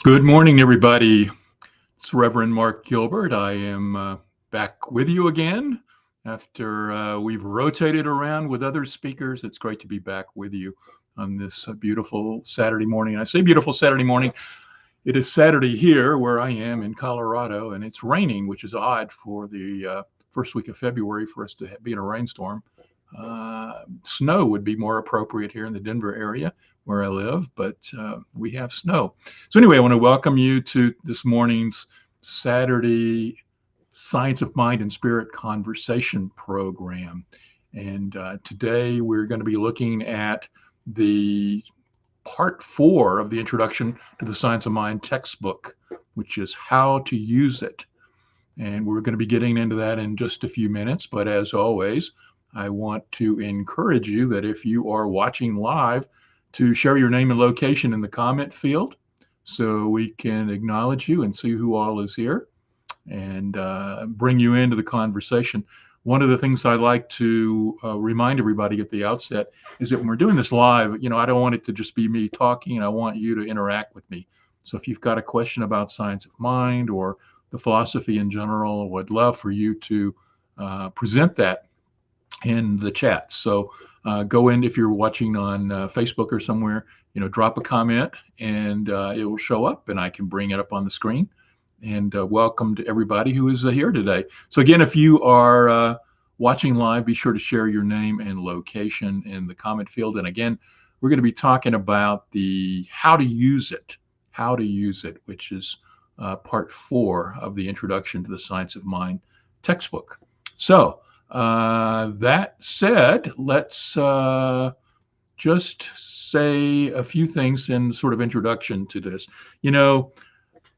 Good morning, everybody. It's Reverend Mark Gilbert. I am back with you again after we've rotated around with other speakers. It's great to be back with you on this beautiful Saturday morning. I say beautiful Saturday morning. It is Saturday here where I am in Colorado, and it's raining, which is odd for the first week of February for us to be in a rainstorm. Snow would be more appropriate here in the Denver area where I live, but we have snow. So, anyway, I want to welcome you to this morning's Saturday Science of Mind and Spirit conversation program. And today we're going to be looking at the part 4 of the Introduction to the Science of Mind textbook, which is how to use it. And we're going to be getting into that in just a few minutes. But as always, I want to encourage you that if you are watching live, to share your name and location in the comment field so we can acknowledge you and see who all is here and bring you into the conversation. One of the things I like to remind everybody at the outset is that when we're doing this live, I don't want it to just be me talking. I want you to interact with me. So if you've got a question about science of mind or the philosophy in general, I would love for you to present that in the chat. So go in if you're watching on Facebook or somewhere, drop a comment and it will show up and I can bring it up on the screen. And welcome to everybody who is here today. So again, if you are watching live, be sure to share your name and location in the comment field. And again, we're going to be talking about the how to use it, which is part 4 of the Introduction to the Science of Mind textbook. So that said, let's just say a few things in sort of introduction to this. For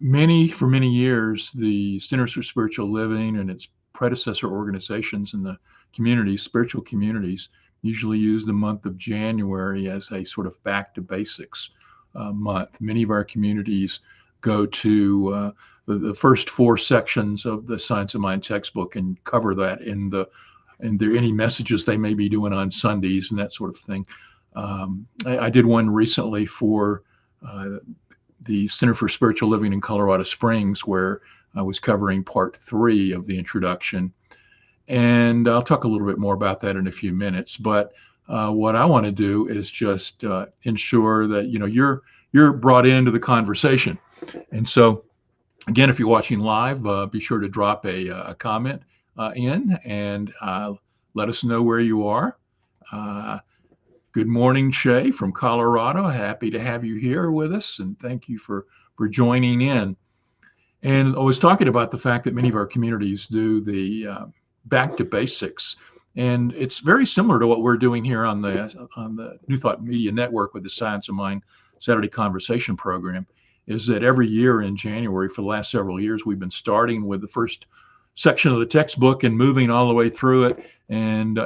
many years, the Centers for Spiritual Living and its predecessor organizations in the communities, spiritual communities, usually use the month of January as a sort of back to basics month. Many of our communities go to the first 4 sections of the Science of Mind textbook and cover that in there any messages they may be doing on Sundays and that sort of thing. I did one recently for the Center for Spiritual Living in Colorado Springs, where I was covering part 3 of the introduction. And I'll talk a little bit more about that in a few minutes. But what I want to do is just ensure that you're brought into the conversation. And so, again, if you're watching live, be sure to drop a comment in and let us know where you are. Good morning, Shay from Colorado. Happy to have you here with us, and thank you for joining in. And I was talking about the fact that many of our communities do the back to basics, and it's very similar to what we're doing here on the New Thought Media Network with the Science of Mind Saturday Conversation program. Is that every year in January for the last several years, we've been starting with the first section of the textbook and moving all the way through it and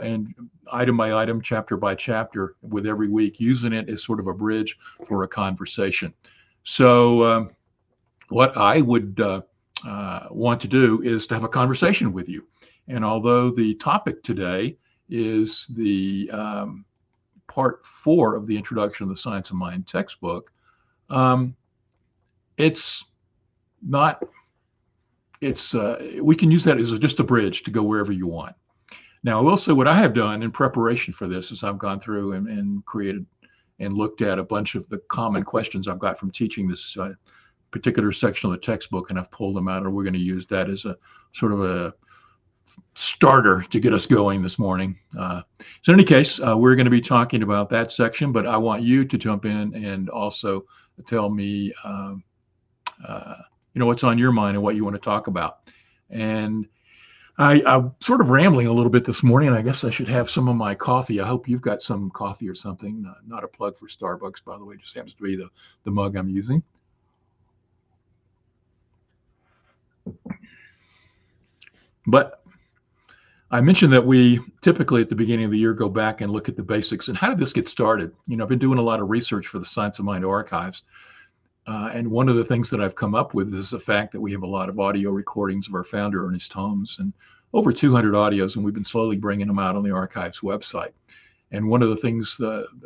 item by item, chapter by chapter with every week, using it as sort of a bridge for a conversation. So what I would want to do is to have a conversation with you. And although the topic today is the part 4 of the Introduction to the Science of Mind textbook, it's not, we can use that as just a bridge to go wherever you want. Now, I will say what I have done in preparation for this is I've gone through and created and looked at a bunch of the common questions I've got from teaching this particular section of the textbook, and I've pulled them out, and we're going to use that as a sort of a starter to get us going this morning. So in any case, we're going to be talking about that section, but I want you to jump in and also tell me what's on your mind and what you want to talk about. And I'm sort of rambling a little bit this morning, and I guess I should have some of my coffee. I hope you've got some coffee or something. Not a plug for Starbucks, by the way, just happens to be the mug I'm using. But I mentioned that we typically at the beginning of the year go back and look at the basics. And how did this get started? I've been doing a lot of research for the Science of Mind archives. And one of the things that I've come up with is the fact that we have a lot of audio recordings of our founder, Ernest Holmes, and over 200 audios, and we've been slowly bringing them out on the archives website. And one of the things,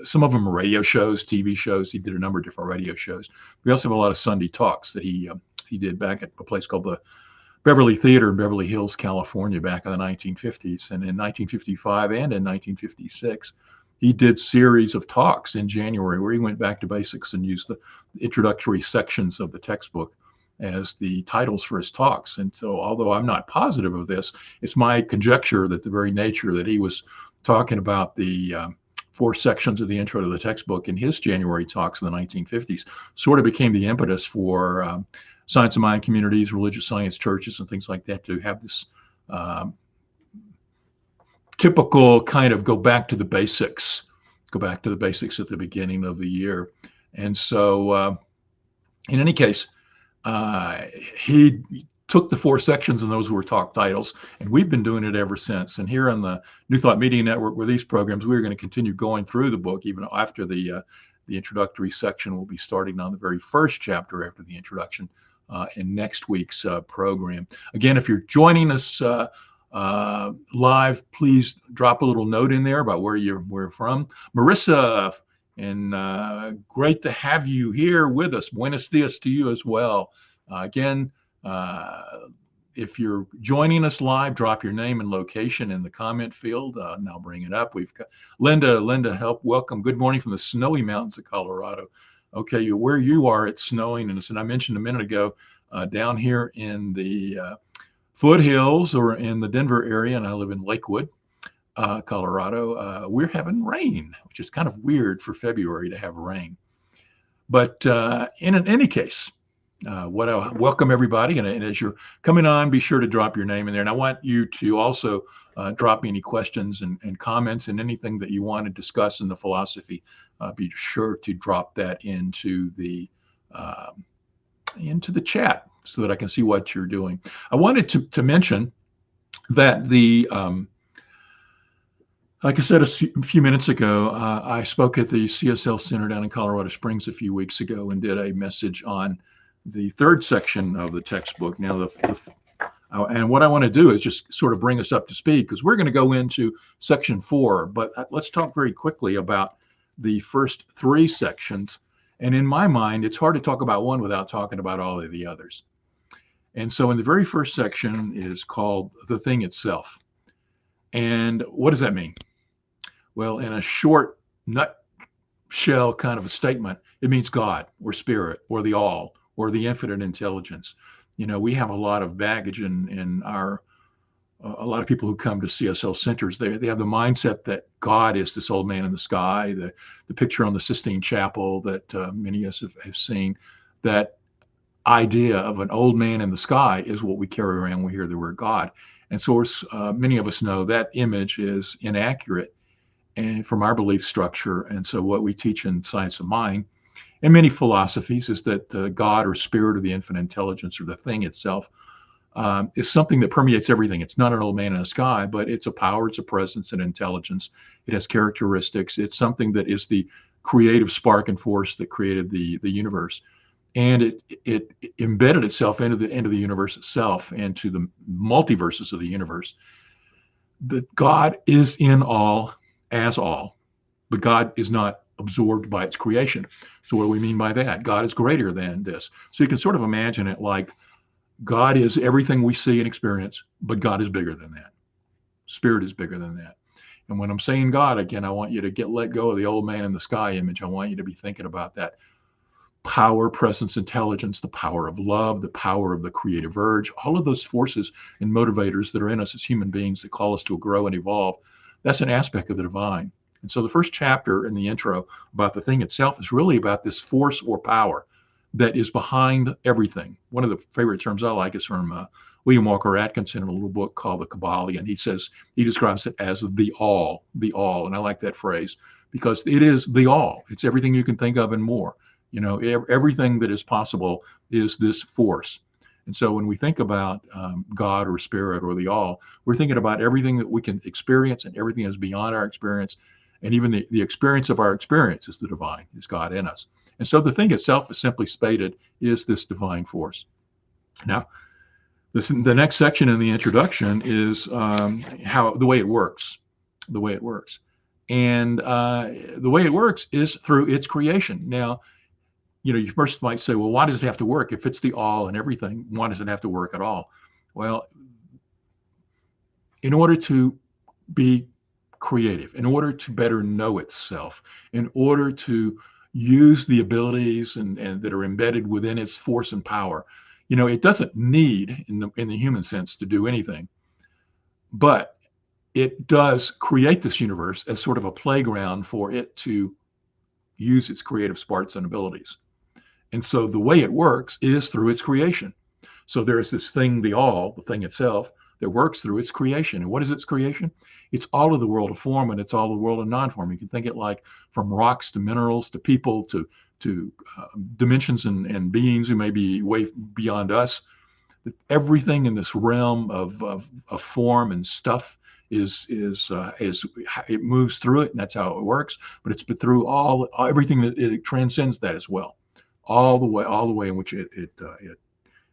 some of them are radio shows, TV shows. He did a number of different radio shows. We also have a lot of Sunday talks that he did back at a place called the Beverly Theater in Beverly Hills, California, back in the 1950s. And in 1955 and in 1956, he did series of talks in January where he went back to basics and used the introductory sections of the textbook as the titles for his talks. And so, although I'm not positive of this, it's my conjecture that the very nature that he was talking about the 4 sections of the intro to the textbook in his January talks in the 1950s sort of became the impetus for science of mind communities, religious science churches, and things like that to have this typical kind of go back to the basics at the beginning of the year. And so, in any case, he took the 4 sections and those were talk titles, and we've been doing it ever since. And here on the New Thought Media Network, with these programs, we're going to continue going through the book even after the introductory section. Will be starting on the very first chapter after the introduction in next week's program. Again, if you're joining us live, please drop a little note in there about where you're from. Marissa, and great to have you here with us. Buenos dias to you as well. Again, if you're joining us live, drop your name and location in the comment field, and I'll bring it up. We've got Linda, help welcome. Good morning from the snowy mountains of Colorado. Okay, where you are, it's snowing, and as I mentioned a minute ago, down here in the foothills or in the Denver area, and I live in Lakewood, Colorado, we're having rain, which is kind of weird for February to have rain. But in any case, welcome everybody, and as you're coming on, be sure to drop your name in there. And I want you to also drop me any questions and comments and anything that you want to discuss in the philosophy. Be sure to drop that into the chat so that I can see what you're doing. I wanted to mention that like I said a few minutes ago, I spoke at the CSL Center down in Colorado Springs a few weeks ago and did a message on the 3rd section of the textbook. Now, and what I want to do is just sort of bring us up to speed because we're going to go into section 4, but let's talk very quickly about the first 3 sections. And in my mind, it's hard to talk about one without talking about all of the others. And so in the very first section is called The Thing Itself. And what does that mean? Well, in a short nutshell kind of a statement, it means God or spirit or the all or the infinite intelligence. You know, we have a lot of baggage in our, a lot of people who come to CSL centers, they have the mindset that God is this old man in the sky, the picture on the Sistine Chapel that many of us have seen. That idea of an old man in the sky is what we carry around when we hear the word God. And so many of us know that image is inaccurate and from our belief structure. And so what we teach in science of mind and many philosophies is that God or spirit or the infinite intelligence or the thing itself is something that permeates everything. It's not an old man in the sky, but it's a power, it's a presence, an intelligence. It has characteristics. It's something that is the creative spark and force that created the universe. And it embedded itself into the universe itself, into the multiverses of the universe. That God is in all, as all, but God is not absorbed by its creation. So what do we mean by that? God is greater than this. So you can sort of imagine it like God is everything we see and experience, but God is bigger than that. Spirit is bigger than that. And when I'm saying God, again, I want you to let go of the old man in the sky image. I want you to be thinking about that power, presence, intelligence, the power of love, the power of the creative urge, all of those forces and motivators that are in us as human beings that call us to grow and evolve. That's an aspect of the divine. And so the first chapter in the intro about the thing itself is really about this force or power that is behind everything. One of the favorite terms I like is from William Walker Atkinson in a little book called The Kabbalion. He describes it as the all. And I like that phrase because it is the all. It's everything you can think of and more. You know, everything that is possible is this force. And so when we think about God or spirit or the all, we're thinking about everything that we can experience and everything that is beyond our experience. And even the experience of our experience is the divine, is God in us. And so the thing itself, is simply stated, is this divine force. Now, the next section in the introduction is the way it works. And the way it works is through its creation. Now, you first might say, well, why does it have to work? If it's the all and everything, why does it have to work at all? Well, in order to be creative, in order to better know itself, in order to use the abilities and that are embedded within its force and power, it doesn't need, in the human sense, to do anything, but it does create this universe as sort of a playground for it to use its creative sparks and abilities. And so the way it works is through its creation. So there's this thing, the thing itself, that works through its creation. And what is its creation? It's all of the world of form, and it's all the world of non-form. You can think it like from rocks to minerals to people to dimensions and beings who may be way beyond us. Everything in this realm of form and stuff is it moves through it, and that's how it works. But it's through everything that it transcends that as well, all the way in which it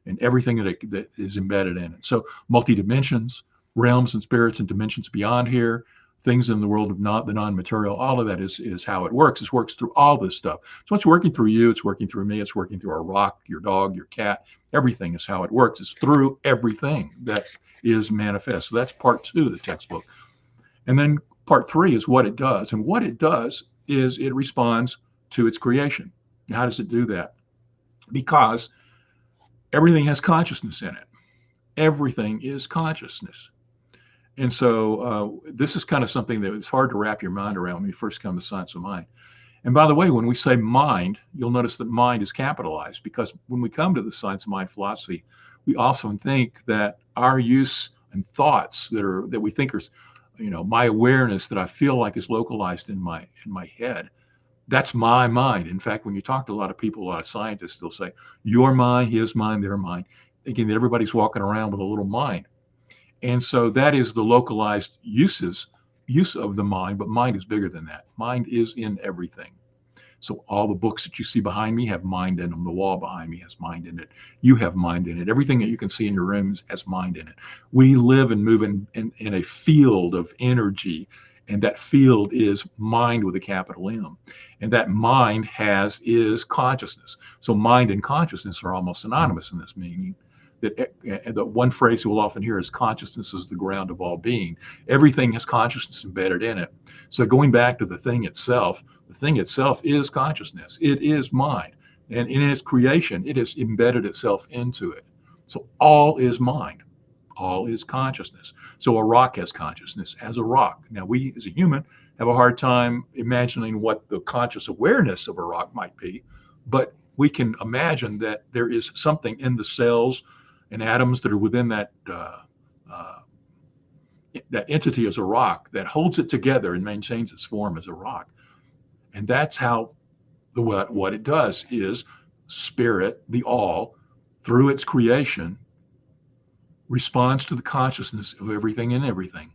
and everything that is embedded in it. So multi-dimensions, realms and spirits and dimensions beyond here, things in the world of the non-material, all of that is how it works. It works through all this stuff. So it's working through you, it's working through me, it's working through our rock, your dog, your cat. Everything is how it works. It's through everything that is manifest. So that's part 2 of the textbook. And then part 3 is what it does. And what it does is it responds to its creation. How does it do that? Because everything has consciousness in it. Everything is consciousness. And so this is kind of something that it's hard to wrap your mind around when you first come to science of mind. And by the way, when we say mind, you'll notice that mind is capitalized, because when we come to the science of mind philosophy, we often think that our use and thoughts that we think are, my awareness that I feel like is localized in my head. That's my mind. In fact, when you talk to a lot of people, a lot of scientists, they'll say, your mind, his mind, their mind, thinking that everybody's walking around with a little mind. And so that is the localized use of the mind, but mind is bigger than that. Mind is in everything. So all the books that you see behind me have mind in them. The wall behind me has mind in it. You have mind in it. Everything that you can see in your rooms has mind in it. We live and move in a field of energy, and that field is mind with a capital M. And that mind is consciousness. So mind and consciousness are almost synonymous in this meaning. That one phrase you will often hear is consciousness is the ground of all being. Everything has consciousness embedded in it. So going back to the thing itself is consciousness. It is mind. And in its creation, it has embedded itself into it. So all is mind. All is consciousness. So a rock has consciousness as a rock. Now, we as a human have a hard time imagining what the conscious awareness of a rock might be, but we can imagine that there is something in the cells and atoms that are within that entity as a rock that holds it together and maintains its form as a rock. And that's how what it does is spirit, the all, through its creation, responds to the consciousness of everything and everything.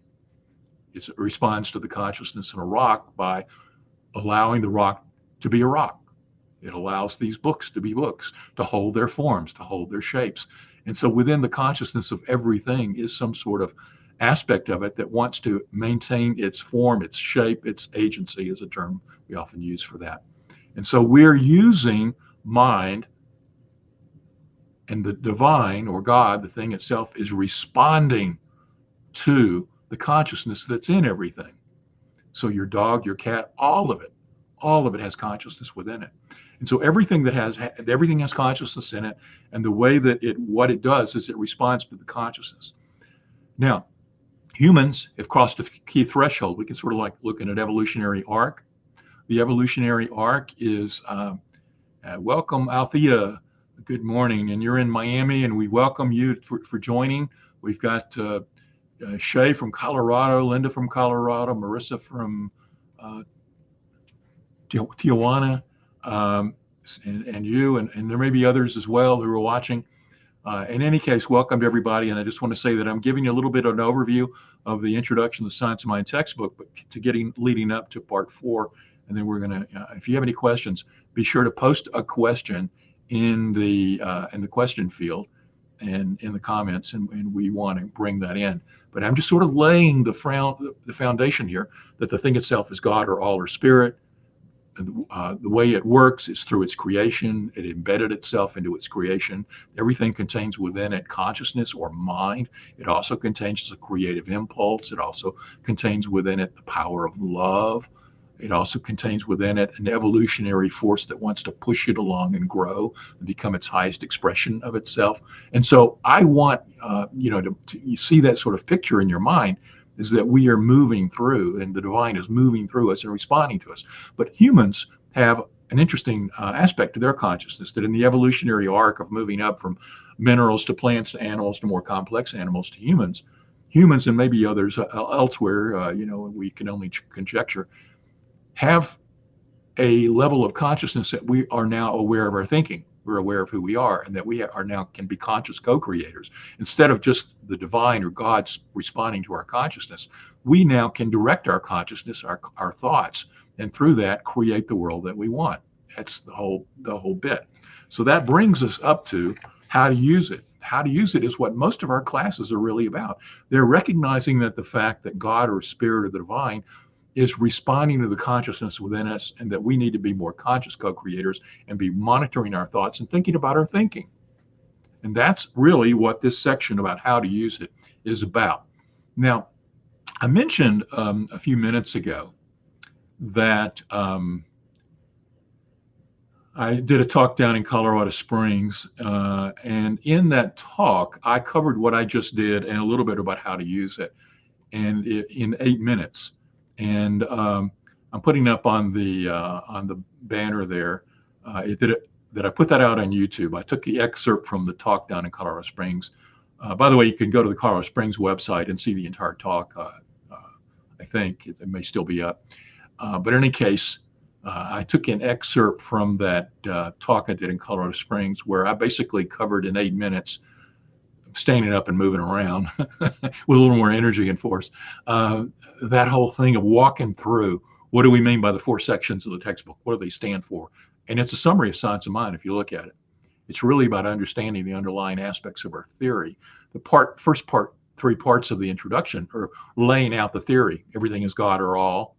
It responds to the consciousness in a rock by allowing the rock to be a rock. It allows these books to be books, to hold their forms, to hold their shapes. And so within the consciousness of everything is some sort of aspect of it that wants to maintain its form, its shape, its agency is a term we often use for that. And so we're using mind, and the divine or God, the thing itself, is responding to the consciousness that's in everything. So your dog, your cat, all of it has consciousness within it. And so everything has consciousness in it. And the way that what it does is it responds to the consciousness. Now, humans have crossed a key threshold. We can sort of like look at an evolutionary arc. The evolutionary arc is welcome, Althea. Good morning. And you're in Miami, and we welcome you for joining. We've got Shay from Colorado, Linda from Colorado, Marissa from Tijuana, and you, and there may be others as well who are watching. In any case, welcome to everybody. And I just want to say that I'm giving you a little bit of an overview of the Introduction to the Science of Mind textbook, but leading up to part 4. And then we're going to, if you have any questions, be sure to post a question in the question field, and in the comments, and we want to bring that in. But I'm just sort of laying the foundation here that the thing itself is God or all or spirit. The way it works is through its creation. It embedded itself into its creation. Everything contains within it consciousness or mind. It also contains a creative impulse. It also contains within it the power of love. It also contains within it an evolutionary force that wants to push it along and grow and become its highest expression of itself. And so I want, to see that sort of picture in your mind, is that we are moving through and the divine is moving through us and responding to us. But humans have an interesting aspect to their consciousness, that in the evolutionary arc of moving up from minerals to plants to animals to more complex animals to humans and maybe others elsewhere, we can only conjecture, have a level of consciousness that we are now aware of our thinking. We're aware of who we are, and that we are now can be conscious co-creators. Instead of just the divine or God's responding to our consciousness, we now can direct our consciousness, our thoughts, and through that create the world that we want. That's the whole bit. So that brings us up to how to use it. How to use it is what most of our classes are really about. They're recognizing that the fact that God or spirit or the divine is responding to the consciousness within us, and that we need to be more conscious co-creators and be monitoring our thoughts and thinking about our thinking. And that's really what this section about how to use it is about. Now, I mentioned a few minutes ago that I did a talk down in Colorado Springs, and in that talk, I covered what I just did and a little bit about how to use it, and in 8 minutes. And I'm putting up on the banner there that I put that out on YouTube. I took the excerpt from the talk down in Colorado Springs. By the way, you can go to the Colorado Springs website and see the entire talk. I think it may still be up. But in any case, I took an excerpt from that talk I did in Colorado Springs, where I basically covered in 8 minutes, standing up and moving around with a little more energy and force, that whole thing of walking through what do we mean by the 4 sections of the textbook, what do they stand for. And it's a summary of science of mind. If you look at it, it's really about understanding the underlying aspects of our theory. The first 3 parts of the introduction are laying out the theory. Everything is God or all.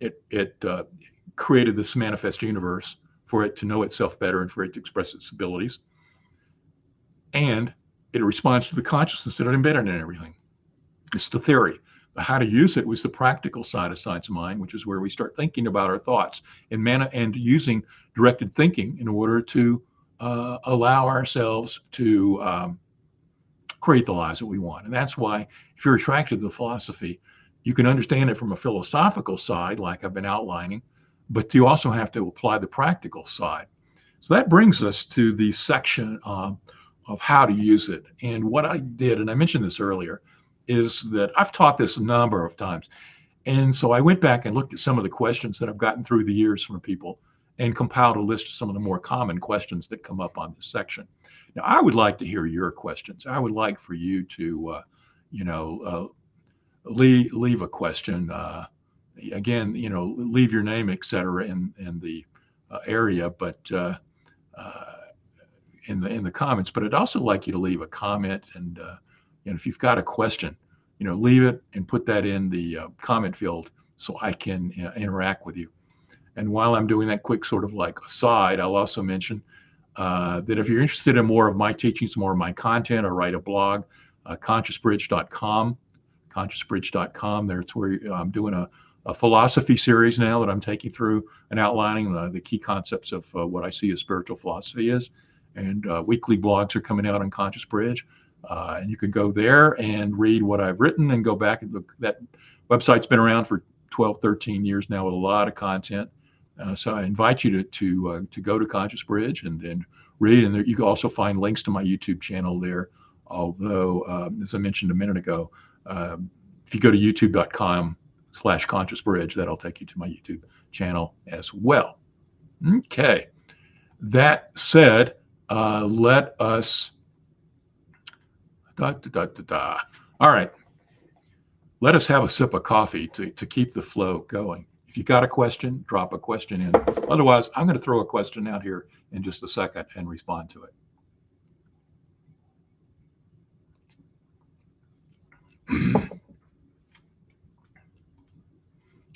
It created this manifest universe for it to know itself better and for it to express its abilities. And it responds to the consciousness that are embedded in everything. It's the theory. How to use it was the practical side of science of mind, which is where we start thinking about our thoughts and using directed thinking in order to allow ourselves to create the lives that we want. And that's why, if you're attracted to the philosophy, you can understand it from a philosophical side, like I've been outlining, but you also have to apply the practical side. So that brings us to the section of how to use it. And what I did, and I mentioned this earlier, is that I've taught this a number of times. And so I went back and looked at some of the questions that I've gotten through the years from people and compiled a list of some of the more common questions that come up on this section. Now, I would like to hear your questions. I would like for you to, leave a question. Again, leave your name, et cetera, in the area, but in the comments. But I'd also like you to leave a comment, and if you've got a question, leave it and put that in the comment field so I can interact with you. And while I'm doing that quick sort of like aside, I'll also mention that if you're interested in more of my teachings, more of my content, or write a blog, consciousbridge.com. Consciousbridge.com. That's where I'm doing a philosophy series now that I'm taking through and outlining the key concepts of what I see as spiritual philosophy is. And weekly blogs are coming out on Conscious Bridge. And you can go there and read what I've written and go back and look. That website's been around for 12, 13 years now with a lot of content. So I invite you to go to Conscious Bridge and read. And there, you can also find links to my YouTube channel there. Although, as I mentioned a minute ago, if you go to youtube.com/consciousbridge, that'll take you to my YouTube channel as well. Okay. That said, let us. All right. Let us have a sip of coffee to keep the flow going. If you got a question, drop a question in. Otherwise, I'm going to throw a question out here in just a second and respond to it.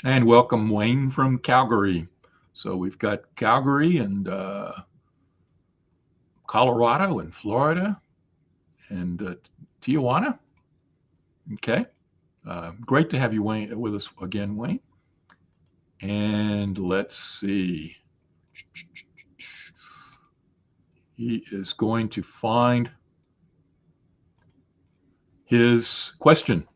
And welcome Wayne from Calgary. So we've got Calgary and Colorado and Florida and Tijuana. Okay. Great to have you, Wayne, with us again, Wayne. And let's see. He is going to find his question.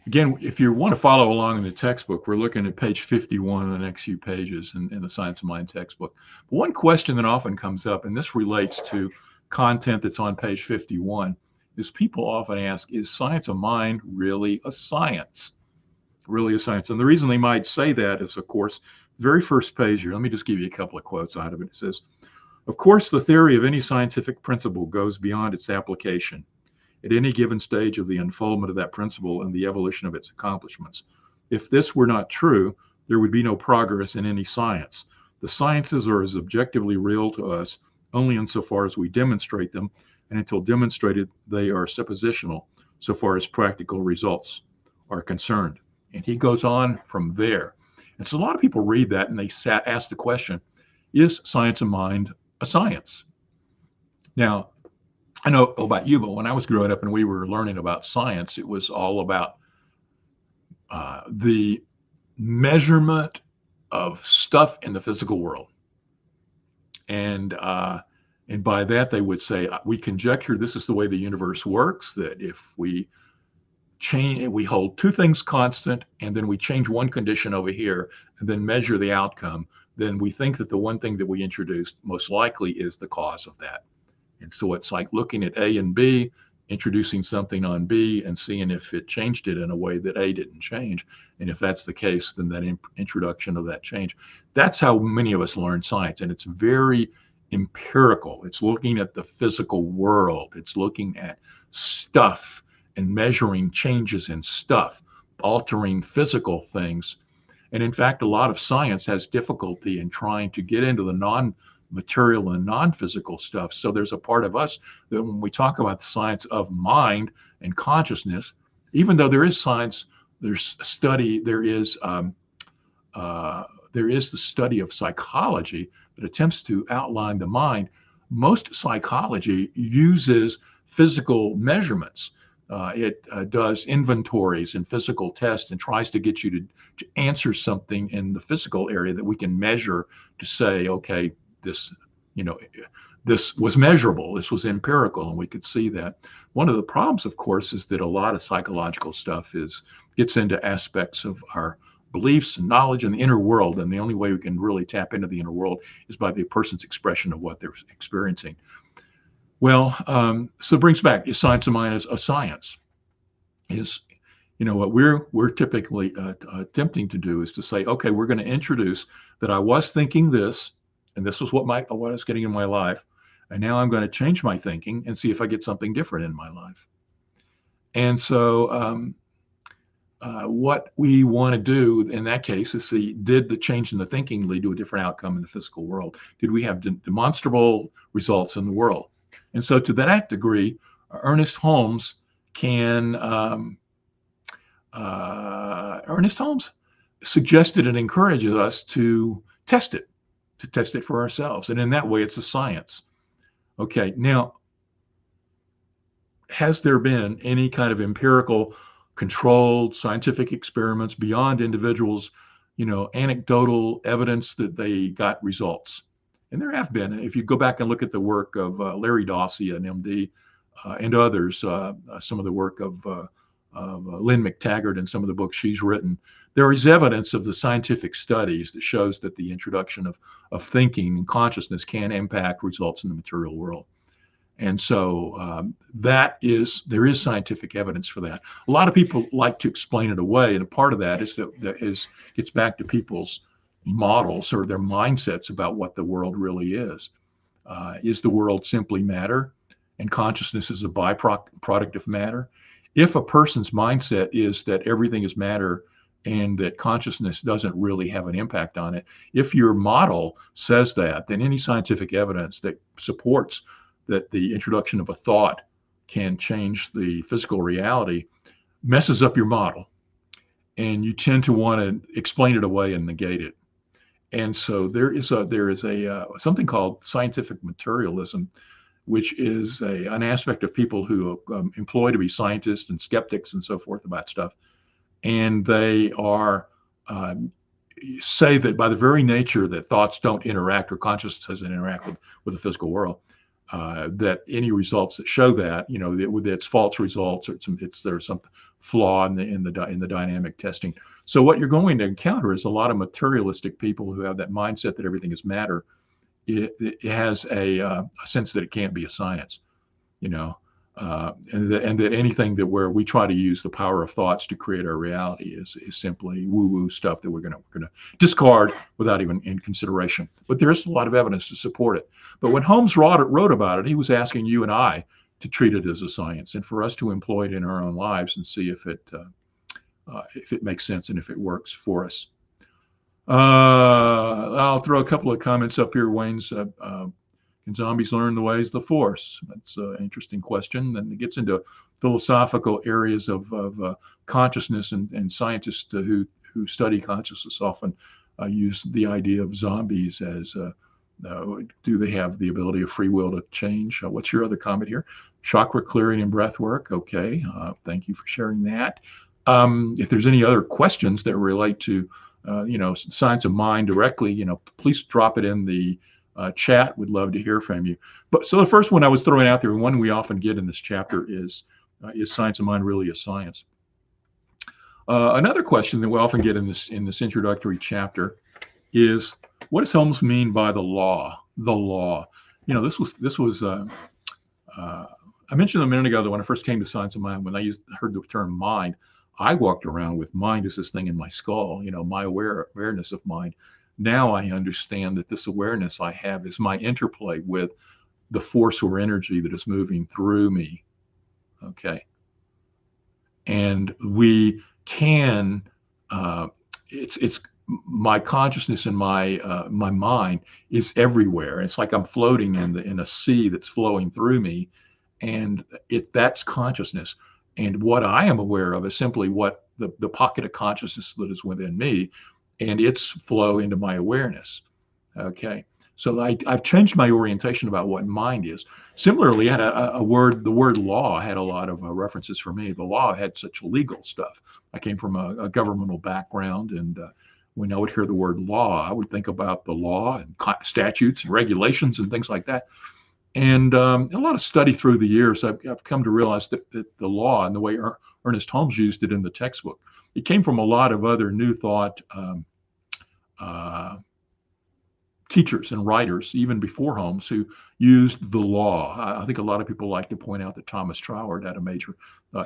Again, if you want to follow along in the textbook, we're looking at page 51 of the next few pages in the Science of Mind textbook. But one question that often comes up, and this relates to content that's on page 51, is people often ask, is science of mind really a science? Really a science? And the reason they might say that is, of course, the very first page here, let me just give you a couple of quotes out of it. It says, of course, the theory of any scientific principle goes beyond its application at any given stage of the unfoldment of that principle and the evolution of its accomplishments. If this were not true, there would be no progress in any science. The sciences are as objectively real to us only insofar as we demonstrate them, and until demonstrated, they are suppositional so far as practical results are concerned. And he goes on from there. And so a lot of people read that and they ask the question, is science of mind a science? Now, I know about you, but when I was growing up and we were learning about science, it was all about the measurement of stuff in the physical world. And by that, they would say, we conjecture this is the way the universe works, that if we hold two things constant, and then we change one condition over here, and then measure the outcome, then we think that the one thing that we introduced most likely is the cause of that. And so it's like looking at A and B, introducing something on B and seeing if it changed it in a way that A didn't change. And if that's the case, then that introduction of that change. That's how many of us learn science. And it's very empirical. It's looking at the physical world. It's looking at stuff and measuring changes in stuff, altering physical things. And in fact, a lot of science has difficulty in trying to get into the non-material and non-physical stuff. So there's a part of us that when we talk about the science of mind and consciousness, even though there is science, there's study, there is the study of psychology that attempts to outline the mind. Most psychology uses physical measurements. It does inventories and physical tests and tries to get you to answer something in the physical area that we can measure to say, okay, this was measurable, this was empirical, and we could see that. One of the problems, of course, is that a lot of psychological stuff gets into aspects of our beliefs and knowledge in the inner world, and the only way we can really tap into the inner world is by the person's expression of what they're experiencing. Well, so it brings back, is science of mind as a science? What we're typically attempting to do is to say, okay, we're going to introduce that I was thinking this, and this was what I was getting in my life, and now I'm going to change my thinking and see if I get something different in my life. And so what we want to do in that case is see, did the change in the thinking lead to a different outcome in the physical world? Did we have demonstrable results in the world? And so to that degree, Ernest Holmes suggested and encourages us to test it for ourselves. And in that way, it's a science. Okay, now, has there been any kind of empirical, controlled scientific experiments beyond individuals, anecdotal evidence that they got results? And there have been. If you go back and look at the work of Larry Dossey, an MD, and others, some of the work of Lynn McTaggart and some of the books she's written, there is evidence of the scientific studies that shows that the introduction of thinking and consciousness can impact results in the material world. And so there is scientific evidence for that. A lot of people like to explain it away, and a part of that gets back to people's models or their mindsets about what the world really is. Is the world simply matter, and consciousness is a byproduct of matter? If a person's mindset is that everything is matter and that consciousness doesn't really have an impact on it, if your model says that, then any scientific evidence that supports that the introduction of a thought can change the physical reality messes up your model, and you tend to want to explain it away and negate it. And so there is a something called scientific materialism, which is an aspect of people who employ to be scientists and skeptics and so forth about stuff, and they are say that by the very nature that thoughts don't interact or consciousness doesn't interact with the physical world, that any results that show that, that it's false results, or there's some flaw in the dynamic testing. So what you're going to encounter is a lot of materialistic people who have that mindset that everything is matter. It has a sense that it can't be a science, and that anything that where we try to use the power of thoughts to create our reality is simply woo-woo stuff that we're gonna discard without even in consideration. But there's a lot of evidence to support it. But when Holmes wrote about it, he was asking you and I to treat it as a science and for us to employ it in our own lives and see if it makes sense and if it works for us. I'll throw a couple of comments up here. Wayne's can zombies learn the ways of the Force? That's an interesting question. And it gets into philosophical areas of consciousness, and scientists who study consciousness often use the idea of zombies as do they have the ability of free will to change? What's your other comment here? Chakra clearing and breath work. Okay, thank you for sharing that. If there's any other questions that relate to science of mind directly, please drop it in the chat. We'd love to hear from you. But so the first one I was throwing out there, and one we often get in this chapter is science of mind really a science? Another question that we often get in this introductory chapter is, what does Holmes mean by the law? The law. This was I mentioned a minute ago that when I first came to science of mind, when I heard the term mind, I walked around with mind as this thing in my skull, my awareness of mind. Now I understand that this awareness I have is my interplay with the force or energy that is moving through me. Okay. And we can, it's my consciousness and my mind is everywhere. It's like I'm floating in a sea that's flowing through me, and that's consciousness. And what I am aware of is simply what the pocket of consciousness that is within me, and its flow into my awareness. Okay, so I've changed my orientation about what mind is. Similarly, I had the word law had a lot of references for me. The law had such legal stuff. I came from a governmental background, and when I would hear the word law, I would think about the law and statutes and regulations and things like that. And a lot of study through the years, I've come to realize that the law and the way Ernest Holmes used it in the textbook, it came from a lot of other New Thought teachers and writers, even before Holmes, who used the law. I think a lot of people like to point out that Thomas Troward had a major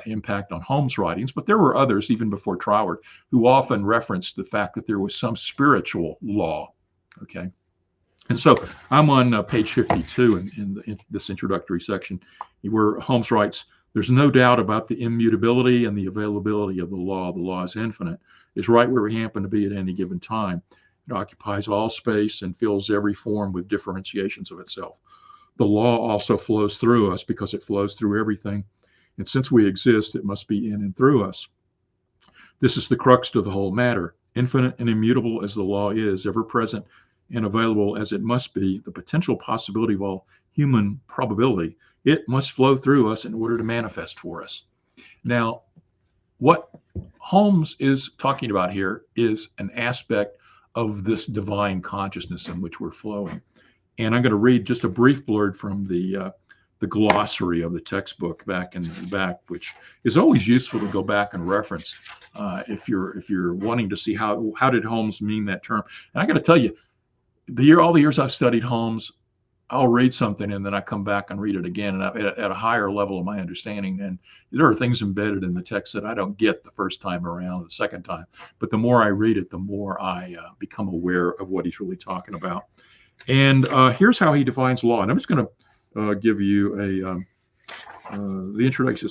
impact on Holmes' writings, but there were others, even before Troward, who often referenced the fact that there was some spiritual law. Okay. And so I'm on page 52 in this introductory section, where Holmes writes, "There's no doubt about the immutability and the availability of the law. The law is infinite. It's right where we happen to be at any given time. It occupies all space and fills every form with differentiations of itself. The law also flows through us because it flows through everything. And since we exist, it must be in and through us. This is the crux to the whole matter. Infinite and immutable as the law is, ever present and available as it must be, the potential possibility of all human probability, it must flow through us in order to manifest for us." Now, what Holmes is talking about here is an aspect of this divine consciousness in which we're flowing. And I'm going to read just a brief blurb from the glossary of the textbook back in the back, which is always useful to go back and reference if you're wanting to see how did Holmes mean that term. And I got to tell you, all the years I've studied Holmes, I'll read something and then I come back and read it again, and at a higher level of my understanding. And there are things embedded in the text that I don't get the first time around, the second time. But the more I read it, the more I become aware of what he's really talking about. And here's how he defines law. And I'm just going to give you the introduction.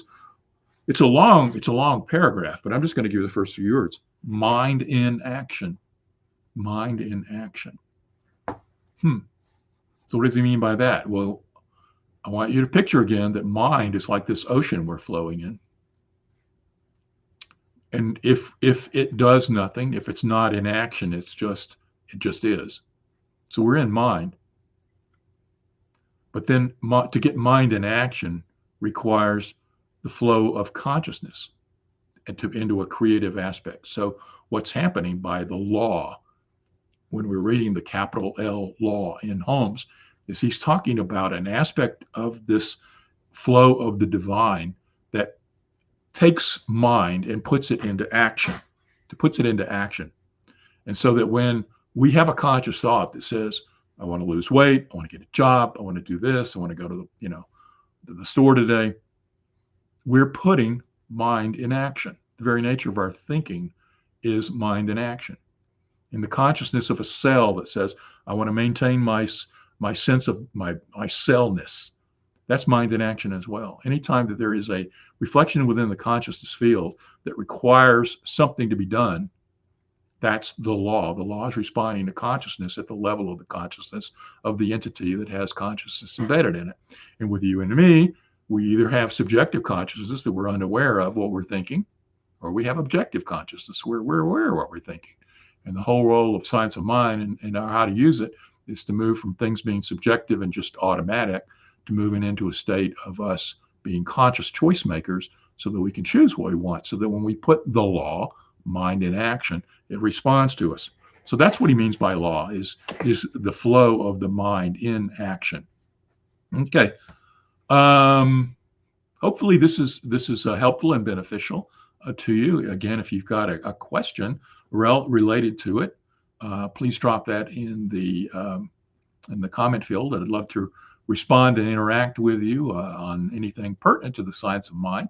It's a long paragraph, but I'm just going to give you the first few words. Mind in action. Mind in action. So what does he mean by that? Well, I want you to picture again that mind is like this ocean we're flowing in. And if it does nothing, if it's not in action, it just is. So we're in mind. But then to get mind in action requires the flow of consciousness into a creative aspect. So what's happening by the law, when we're reading the capital L law in Holmes, is he's talking about an aspect of this flow of the divine that takes mind and puts it into action, And so that when we have a conscious thought that says, I want to lose weight, I want to get a job, I want to do this, I want to go to the store today, we're putting mind in action. The very nature of our thinking is mind in action. In the consciousness of a cell that says, I want to maintain my sense of my cellness, that's mind in action as well. Anytime that there is a reflection within the consciousness field that requires something to be done, that's the law. The law is responding to consciousness at the level of the consciousness of the entity that has consciousness embedded in it. And with you and me, we either have subjective consciousness that we're unaware of what we're thinking, or we have objective consciousness where we're aware of what we're thinking. And the whole role of science of mind and how to use it is to move from things being subjective and just automatic to moving into a state of us being conscious choice makers so that we can choose what we want. So that when we put the law, mind in action, it responds to us. So that's what he means by law, is the flow of the mind in action. Okay. Hopefully this is helpful and beneficial to you. Again, if you've got a question related to it, please drop that in the comment field. I'd love to respond and interact with you on anything pertinent to the science of mind.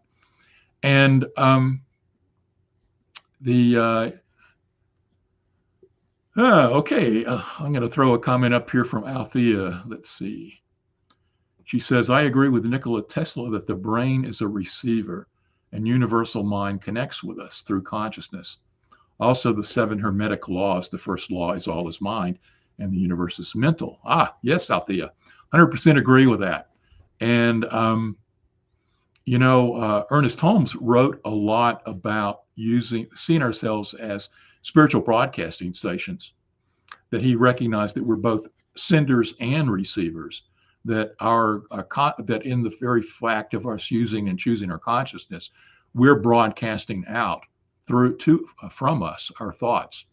And okay, I'm going to throw a comment up here from Althea. Let's see. She says, I agree with Nikola Tesla that the brain is a receiver and universal mind connects with us through consciousness. Also, the 7 Hermetic laws, the first law is all is mind and the universe is mental. Yes, Althea, 100% agree with that. And, Ernest Holmes wrote a lot about seeing ourselves as spiritual broadcasting stations, that he recognized that we're both senders and receivers, that that in the very fact of us using and choosing our consciousness, we're broadcasting out from us our thoughts.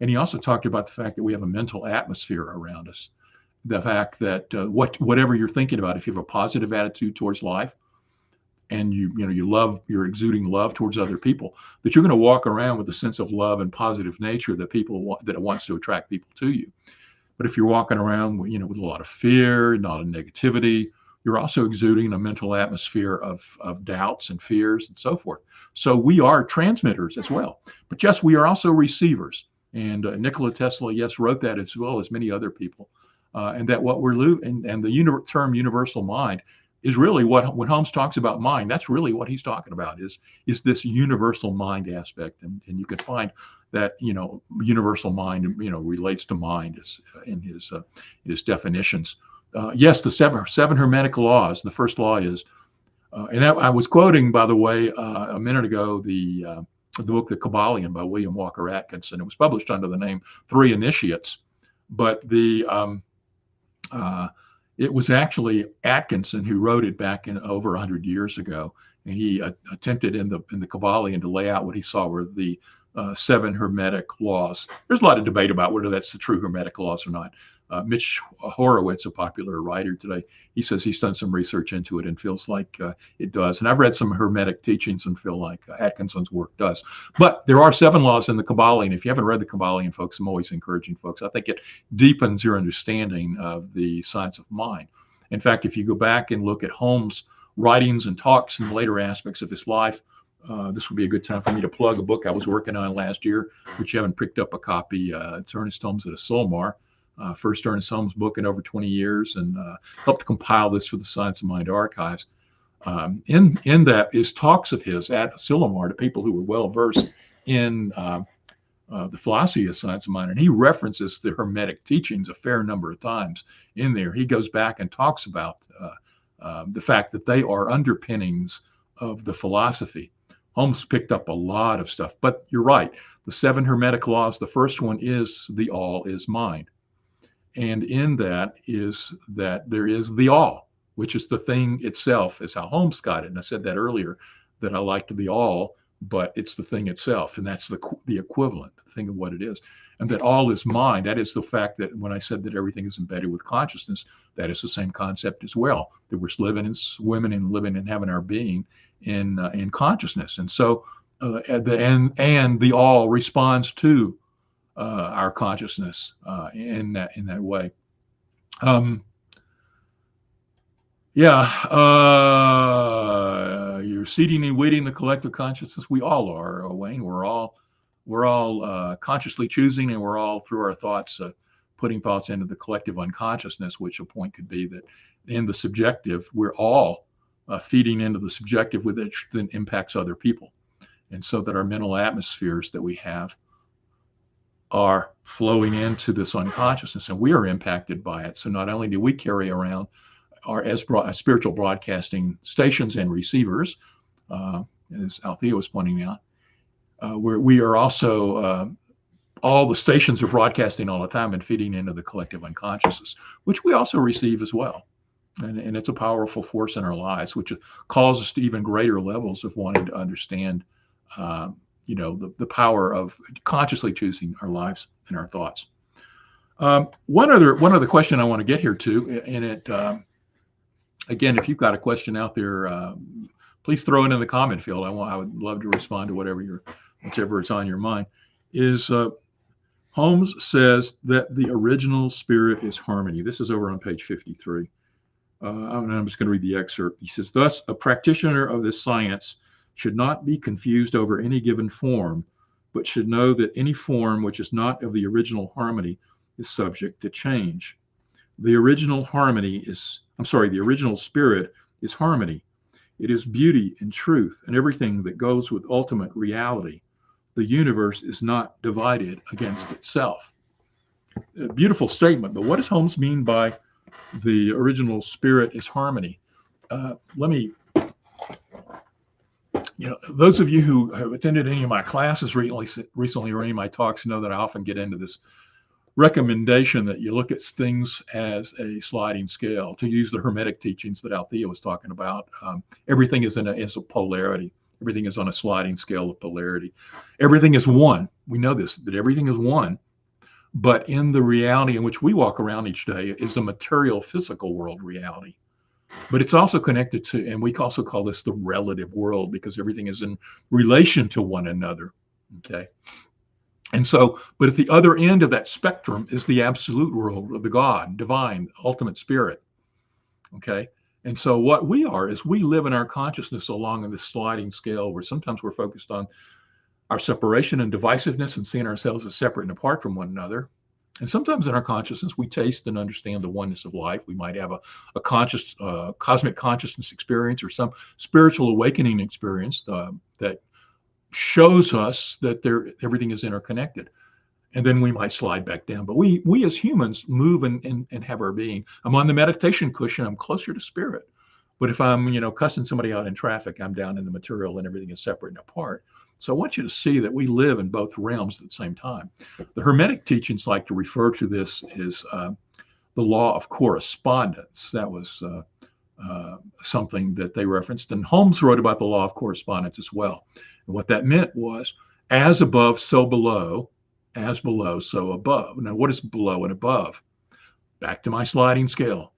And he also talked about the fact that we have a mental atmosphere around us. The fact that whatever you're thinking about, if you have a positive attitude towards life, and you're exuding love towards other people, that you're going to walk around with a sense of love and positive nature that it wants to attract people to you. But if you're walking around, with a lot of fear, a lot of negativity, you're also exuding a mental atmosphere of doubts and fears and so forth. So we are transmitters as well. But yes, we are also receivers. And Nikola Tesla, yes, wrote that as well as many other people. And that what we're and the term universal mind is really when Holmes talks about mind, that's really what he's talking about is this universal mind aspect. And you can find that, universal mind, relates to mind in his definitions. Yes, the seven Hermetic laws. The first law is, and I was quoting, by the way, a minute ago, the book, The Kabbalion by William Walker Atkinson. It was published under the name Three Initiates, but it was actually Atkinson who wrote it back in over 100 years ago, and he attempted in the Kabbalion to lay out what he saw were the 7 Hermetic laws. There's a lot of debate about whether that's the true Hermetic laws or not. Mitch Horowitz, a popular writer today, he says he's done some research into it and feels like it does. And I've read some Hermetic teachings and feel like Atkinson's work does. But there are 7 laws in the Kabbalion. If you haven't read the Kabbalion, folks, I'm always encouraging folks. I think it deepens your understanding of the science of mind. In fact, if you go back and look at Holmes' writings and talks in later aspects of his life, this would be a good time for me to plug a book I was working on last year, which you haven't picked up a copy. It's Ernest Holmes at a Solmar. First Ernest Holmes book in over 20 years, and helped compile this for the Science of Mind archives. In that is talks of his at Silomar to people who were well versed in the philosophy of science of mind, and he references the Hermetic teachings a fair number of times in there. He goes back and talks about the fact that they are underpinnings of the philosophy. Holmes picked up a lot of stuff, but you're right. The 7 Hermetic laws, the first one is the all is mind. And in that is that there is the all, which is the thing itself, is how Holmes got it. And I said that earlier, that I like the all, but it's the thing itself. And that's the equivalent, the thing of what it is. And that all is mind. That is the fact that when I said that everything is embedded with consciousness, that is the same concept as well, that we're living and swimming and living and having our being in consciousness. And so the all responds to our consciousness in that way. You're seeding and weeding the collective consciousness. We all are, Wayne. We're all consciously choosing, and we're all through our thoughts putting thoughts into the collective unconsciousness, which a point could be that in the subjective, we're all feeding into the subjective, which then impacts other people. And so that our mental atmospheres that we have are flowing into this unconsciousness, and we are impacted by it. So not only do we carry around our spiritual broadcasting stations and receivers, as Althea was pointing out, we are also all the stations are broadcasting all the time and feeding into the collective unconsciousness, which we also receive as well. And it's a powerful force in our lives, which calls us to even greater levels of wanting to understand the power of consciously choosing our lives and our thoughts. One other question I want to get here to, and it again, if you've got a question out there, please throw it in the comment field. I would love to respond to whichever is on your mind. Is Holmes says that the original spirit is harmony. This is over on page 53. I'm just going to read the excerpt. He says, thus, a practitioner of this science should not be confused over any given form, but should know that any form which is not of the original harmony is subject to change. The original spirit is harmony. It is beauty and truth and everything that goes with ultimate reality. The universe is not divided against itself. A beautiful statement, but what does Holmes mean by the original spirit is harmony? Those of you who have attended any of my classes recently or any of my talks know that I often get into this recommendation that you look at things as a sliding scale. To use the Hermetic teachings that Althea was talking about, everything is a polarity. Everything is on a sliding scale of polarity. Everything is one. We know this, that everything is one. But in the reality in which we walk around each day is a material, physical world reality. But it's also connected to, and we also call this the relative world, because everything is in relation to one another. Okay. And so, but at the other end of that spectrum is the absolute world of the God, divine, ultimate spirit. Okay. And so what we are is we live in our consciousness along in this sliding scale where sometimes we're focused on our separation and divisiveness and seeing ourselves as separate and apart from one another. And sometimes in our consciousness, we taste and understand the oneness of life. We might have a conscious, cosmic consciousness experience or some spiritual awakening experience that shows us that everything is interconnected. And then we might slide back down. But we as humans move and have our being. I'm on the meditation cushion. I'm closer to spirit. But if I'm, cussing somebody out in traffic, I'm down in the material and everything is separate and apart. So I want you to see that we live in both realms at the same time. The Hermetic teachings like to refer to this as the law of correspondence. That was something that they referenced. And Holmes wrote about the law of correspondence as well. And what that meant was, as above, so below, as below, so above. Now, what is below and above? Back to my sliding scale.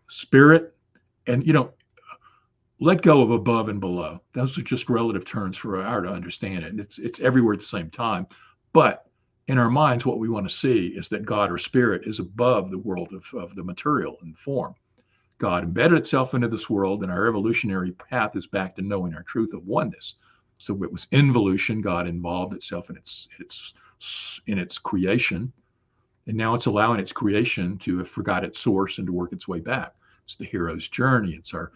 Spirit, and, let go of above and below. Those are just relative terms for our to understand it. It's everywhere at the same time. But in our minds, what we want to see is that God or spirit is above the world of the material and form. God embedded itself into this world, and our evolutionary path is back to knowing our truth of oneness. So it was involution. God involved itself in its creation, and now it's allowing its creation to have forgot its source and to work its way back. It's the hero's journey. It's our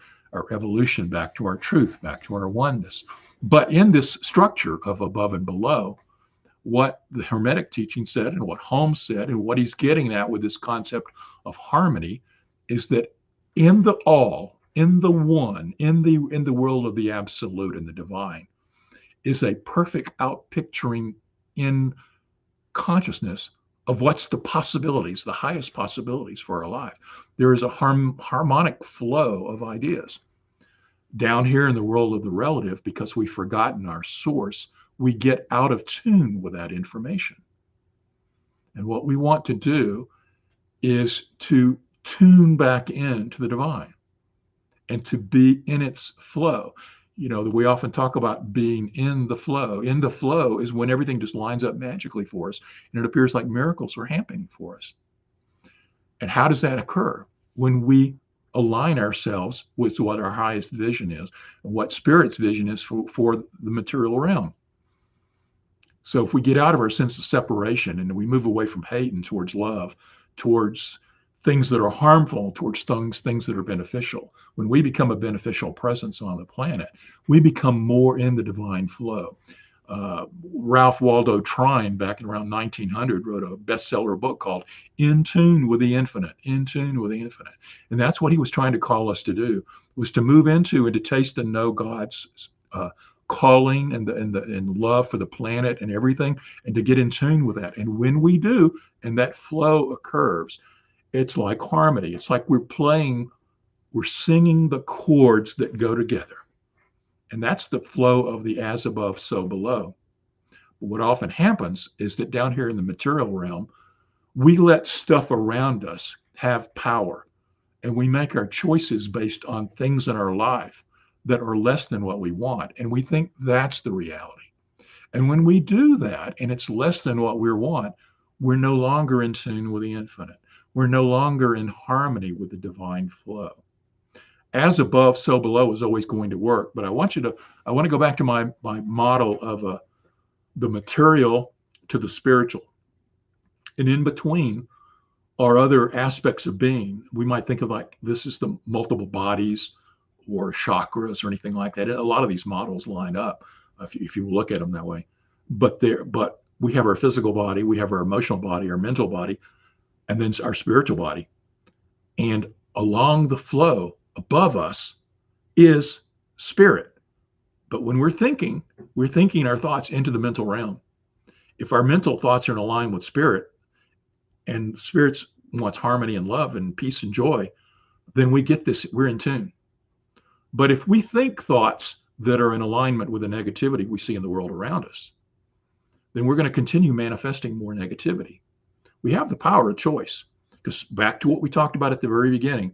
evolution back to our truth, back to our oneness. But in this structure of above and below, what the Hermetic teaching said and what Holmes said and what he's getting at with this concept of harmony is that in the all, in the one, in the world of the absolute and the divine, is a perfect outpicturing in consciousness of what's the possibilities, the highest possibilities for our life. There is a harmonic flow of ideas. Down here in the world of the relative, because we've forgotten our source, we get out of tune with that information. And what we want to do is to tune back into the divine and to be in its flow. We often talk about being in the flow. In the flow is when everything just lines up magically for us, and it appears like miracles are happening for us. And how does that occur? When we align ourselves with what our highest vision is, and what Spirit's vision is for the material realm. So if we get out of our sense of separation and we move away from hate and towards love, towards things that are harmful, towards things that are beneficial, when we become a beneficial presence on the planet, we become more in the divine flow. Ralph Waldo Trine, back in around 1900, wrote a bestseller book called In Tune with the Infinite, In Tune with the Infinite. And that's what he was trying to call us to do, was to move into and to taste and know God's calling and love for the planet and everything, and to get in tune with that. And when we do, and that flow occurs, it's like harmony. It's like we're singing the chords that go together. And that's the flow of the as above, so below. But what often happens is that down here in the material realm, we let stuff around us have power, and we make our choices based on things in our life that are less than what we want. And we think that's the reality. And when we do that, and it's less than what we want, we're no longer in tune with the infinite. We're no longer in harmony with the divine flow. As above, so below is always going to work. But I want to go back to my model of the material to the spiritual. And in between are other aspects of being. We might think of like this is the multiple bodies or chakras or anything like that. A lot of these models line up if you look at them that way. But we have our physical body, we have our emotional body, our mental body, and then our spiritual body. And along the flow above us is spirit. But when we're thinking our thoughts into the mental realm. If our mental thoughts are in line with spirit, and spirit wants harmony and love and peace and joy, then we get this, we're in tune. But if we think thoughts that are in alignment with the negativity we see in the world around us, then we're going to continue manifesting more negativity. We have the power of choice, because back to what we talked about at the very beginning,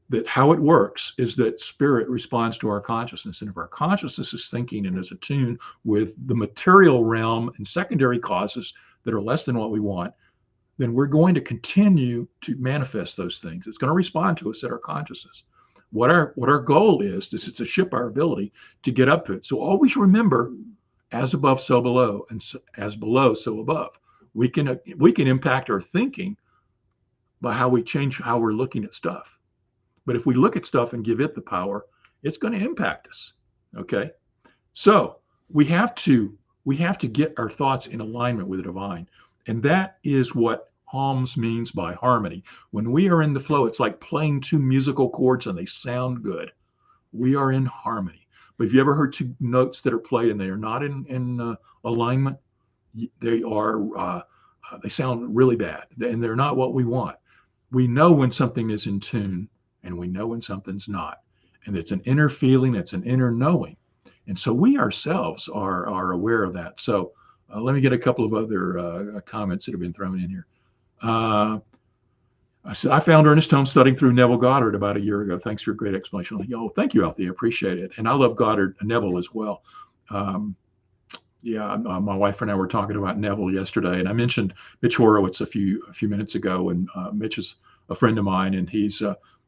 that how it works is that spirit responds to our consciousness. And if our consciousness is thinking and is attuned with the material realm and secondary causes that are less than what we want, then we're going to continue to manifest those things. It's going to respond to us at our consciousness. What our goal is to shift our ability to get up to it. So always remember, as above, so below, and as below, so above. We can impact our thinking by how we change how we're looking at stuff. But if we look at stuff and give it the power, it's going to impact us. Okay. So we have to get our thoughts in alignment with the divine. And that is what Holmes means by harmony. When we are in the flow, it's like playing two musical chords and they sound good. We are in harmony. But have you ever heard two notes that are played and they are not in alignment? They sound really bad, and they're not what we want. We know when something is in tune, and we know when something's not. And it's an inner feeling, it's an inner knowing. And so we ourselves are aware of that. So let me get a couple of other comments that have been thrown in here. I said, I found Ernest Holmes studying through Neville Goddard about a year ago. Thanks for a great explanation. Thank you, Althea. Appreciate it. And I love Neville as well. My wife and I were talking about Neville yesterday, and I mentioned Mitch Horowitz a few minutes ago. And Mitch is a friend of mine, and he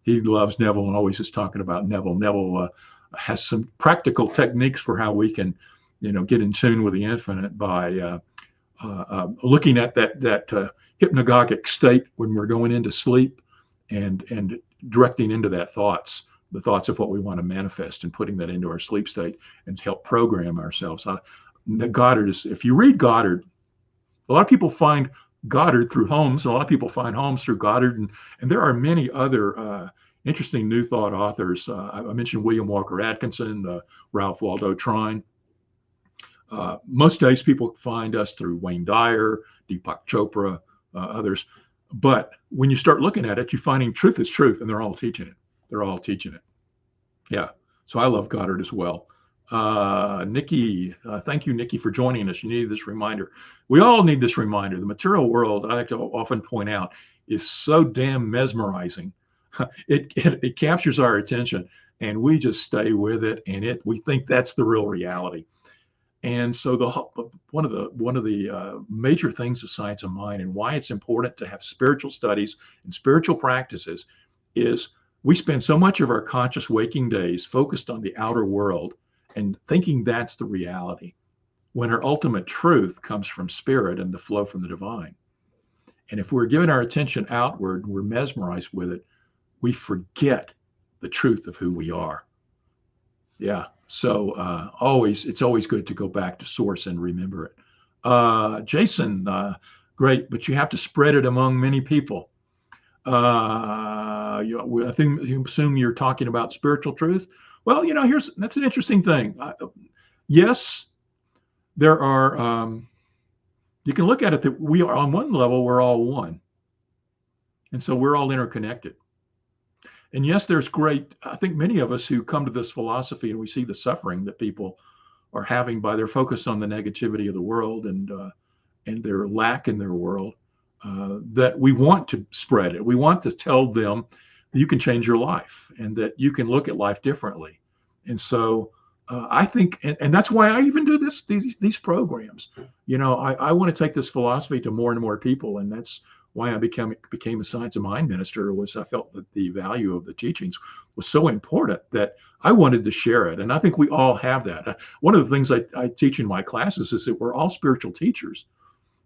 loves Neville and always is talking about Neville. Neville has some practical techniques for how we can, get in tune with the infinite by looking at that hypnagogic state when we're going into sleep, and directing into the thoughts of what we want to manifest, and putting that into our sleep state and help program ourselves. Goddard is, if you read Goddard, a lot of people find Goddard through Holmes. A lot of people find Holmes through Goddard, and there are many other interesting New Thought authors. I mentioned William Walker Atkinson, Ralph Waldo Trine. Most days people find us through Wayne Dyer, Deepak Chopra, others. But when you start looking at it, you're finding truth is truth, and they're all teaching it. They're all teaching it. Yeah. So I love Goddard as well. Nikki, thank you, Nikki, for joining us. You needed this reminder. We all need this reminder. The material world, I like to often point out, is so damn mesmerizing. It captures our attention, and we just stay with it, and we think that's the real reality. And so one of the major things of science of mind and why it's important to have spiritual studies and spiritual practices is we spend so much of our conscious waking days focused on the outer world and thinking that's the reality, when our ultimate truth comes from spirit and the flow from the divine. And if we're giving our attention outward, we're mesmerized with it, we forget the truth of who we are. Yeah. So it's always good to go back to source and remember it. Jason, great, but you have to spread it among many people. I think you assume you're talking about spiritual truth. Well, that's an interesting thing. Yes, there are. You can look at it that we are on one level, we're all one, and so we're all interconnected. And yes, there's great. I think many of us who come to this philosophy and we see the suffering that people are having by their focus on the negativity of the world and their lack in their world, that we want to spread it. We want to tell them that you can change your life and that you can look at life differently. And so I think, and that's why I even do these programs. I want to take this philosophy to more and more people, and that's why I became a science of mind minister. Was I felt that the value of the teachings was so important that I wanted to share it. And I think we all have that. One of the things I teach in my classes is that we're all spiritual teachers.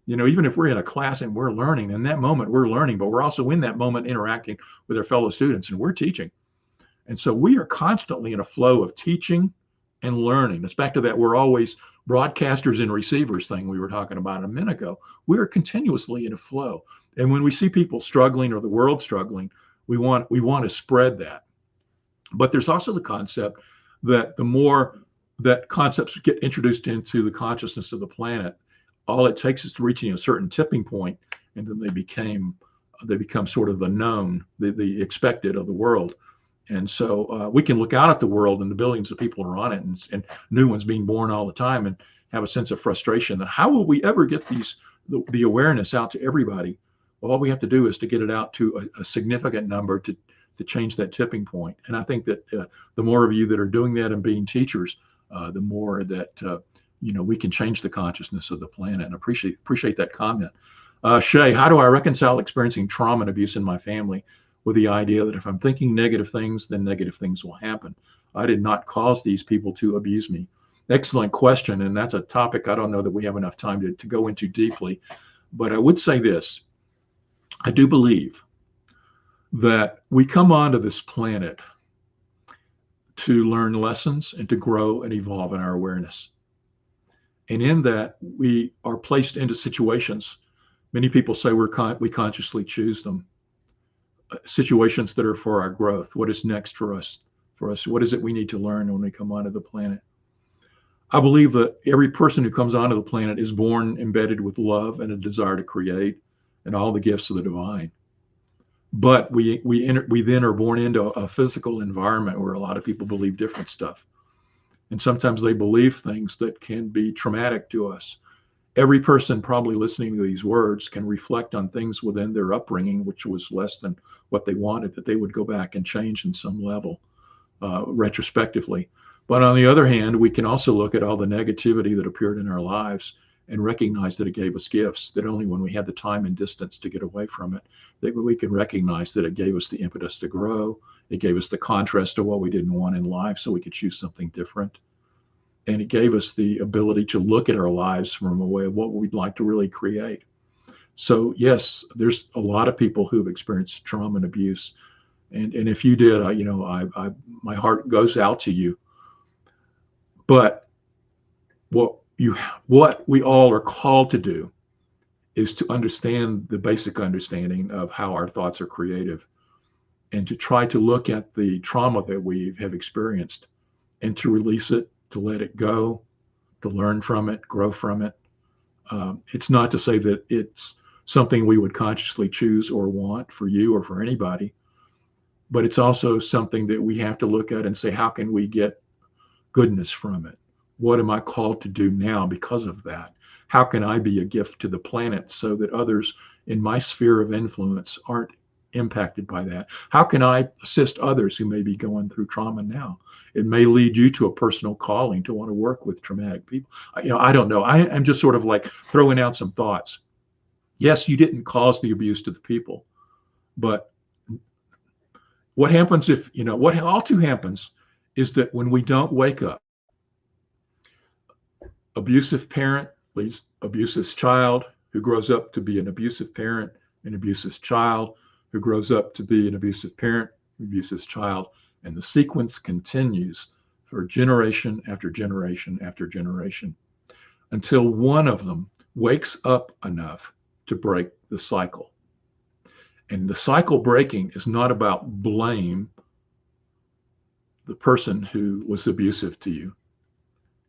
Even if we're in a class and we're learning, in that moment we're learning, but we're also in that moment interacting with our fellow students and we're teaching. And so we are constantly in a flow of teaching and learning. It's back to that we're always broadcasters and receivers thing we were talking about a minute ago. We are continuously in a flow. And when we see people struggling or the world struggling, we want to spread that. But there's also the concept that the more that concepts get introduced into the consciousness of the planet, all it takes is to reaching a certain tipping point, and then they become sort of the known, the expected of the world. And so we can look out at the world and the billions of people are on it, and new ones being born all the time, and have a sense of frustration that how will we ever get the awareness out to everybody? Well, all we have to do is to get it out to a significant number to change that tipping point. And I think that the more of you that are doing that and being teachers, the more that we can change the consciousness of the planet. And appreciate that comment. Shay, how do I reconcile experiencing trauma and abuse in my family with the idea that if I'm thinking negative things, then negative things will happen? I did not cause these people to abuse me. Excellent question. And that's a topic I don't know that we have enough time to go into deeply. But I would say this. I do believe that we come onto this planet to learn lessons and to grow and evolve in our awareness. And in that, we are placed into situations. Many people say we consciously choose them. Situations that are for our growth. What is next for us? What is it we need to learn when we come onto the planet? I believe that every person who comes onto the planet is born embedded with love and a desire to create and all the gifts of the divine. But we then are born into a physical environment where a lot of people believe different stuff. And sometimes they believe things that can be traumatic to us. Every person probably listening to these words can reflect on things within their upbringing, which was less than what they wanted, that they would go back and change in some level retrospectively. But on the other hand, we can also look at all the negativity that appeared in our lives and recognize that it gave us gifts, that only when we had the time and distance to get away from it, that we can recognize that it gave us the impetus to grow. It gave us the contrast to what we didn't want in life so we could choose something different. And it gave us the ability to look at our lives from a way of what we'd like to really create. So yes, there's a lot of people who've experienced trauma and abuse. And if you did, my heart goes out to you. But what we all are called to do is to understand the basic understanding of how our thoughts are creative. and to try to look at the trauma that we have experienced and to release it, to let it go, to learn from it, grow from it. It's not to say that it's something we would consciously choose or want for you or for anybody, but it's also something that we have to look at and say, how can we get goodness from it? What am I called to do now because of that? How can I be a gift to the planet so that others in my sphere of influence aren't impacted by that? How can I assist others who may be going through trauma now? It may lead you to a personal calling to want to work with traumatic people. I don't know. I'm just sort of like throwing out some thoughts. Yes, you didn't cause the abuse to the people, but what happens if, what all too happens is that when we don't wake up, abusive parent leads abusive child who grows up to be an abusive parent, an abusive child who grows up to be an abusive parent, abusive child, and the sequence continues for generation after generation after generation until one of them wakes up enough to break the cycle. And the cycle breaking is not about blame the person who was abusive to you.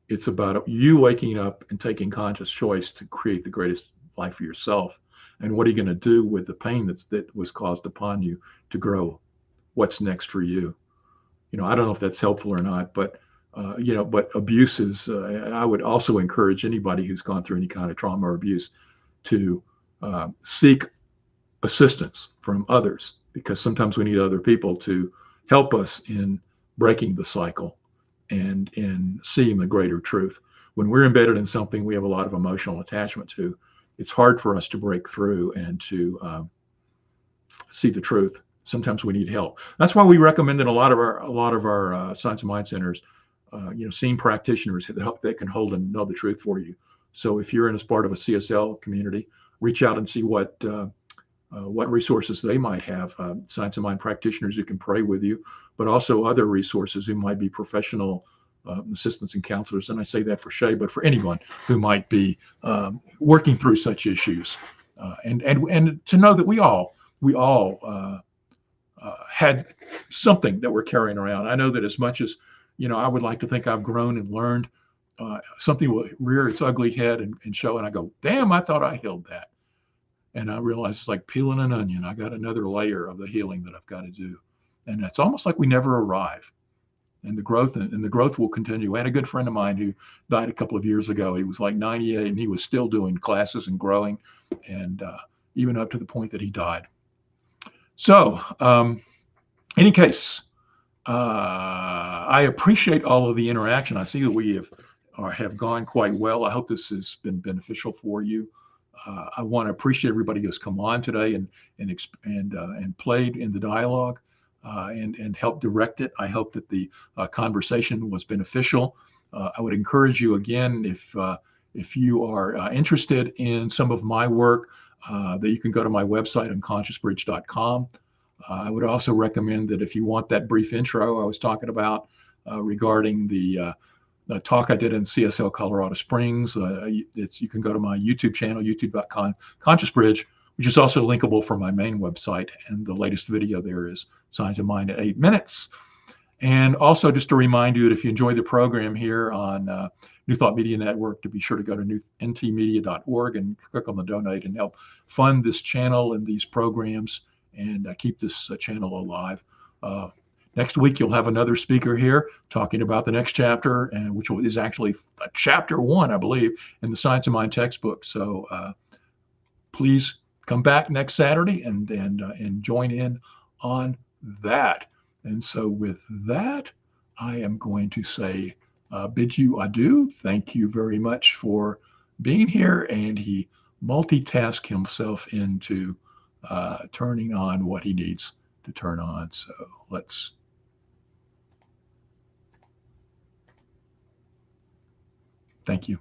It's about you waking up and taking conscious choice to create the greatest life for yourself. And what are you going to do with the pain that was caused upon you to grow? What's next for you? I don't know if that's helpful or not, but but abuse is. I would also encourage anybody who's gone through any kind of trauma or abuse to seek assistance from others, because sometimes we need other people to help us in breaking the cycle and in seeing the greater truth. When we're embedded in something we have a lot of emotional attachment to, it's hard for us to break through and to see the truth. Sometimes we need help. That's why we recommend in a lot of our Science of Mind centers, seeing practitioners that can hold and know the truth for you. So if you're in as part of a CSL community, reach out and see what resources they might have. Science of Mind practitioners who can pray with you, but also other resources who might be professional assistants and counselors. And I say that for Shay, but for anyone who might be working through such issues, and to know that we all had something that we're carrying around. I know that as much as I would like to think I've grown and learned, something will rear its ugly head and show, and I go, damn, I thought I healed that. And I realize it's like peeling an onion. I got another layer of the healing that I've got to do. And it's almost like we never arrive. And the growth will continue. I had a good friend of mine who died a couple of years ago. He was like 98 and he was still doing classes and growing, and even up to the point that he died. So, any case, I appreciate all of the interaction. I see that we have gone quite well. I hope this has been beneficial for you. I want to appreciate everybody who's come on today and played in the dialogue and helped direct it. I hope that the conversation was beneficial. I would encourage you again, if you are interested in some of my work, that you can go to my website, unconsciousbridge.com. I would also recommend that if you want that brief intro I was talking about regarding the talk I did in CSL Colorado Springs, you can go to my YouTube channel, youtube.com ConsciousBridge, which is also linkable from my main website. And the latest video there is Science of Mind at 8 minutes. And also just to remind you that if you enjoy the program here on New Thought Media Network, to be sure to go to ntmedia.org and click on the donate and help fund this channel and these programs and keep this channel alive. Next week, you'll have another speaker here talking about the next chapter, and which is actually chapter 1, I believe, in the Science of Mind textbook. So please come back next Saturday and join in on that. And so with that, I am going to say, bid you adieu. Thank you very much for being here. And he multitasked himself into turning on what he needs to turn on. So let's. Thank you.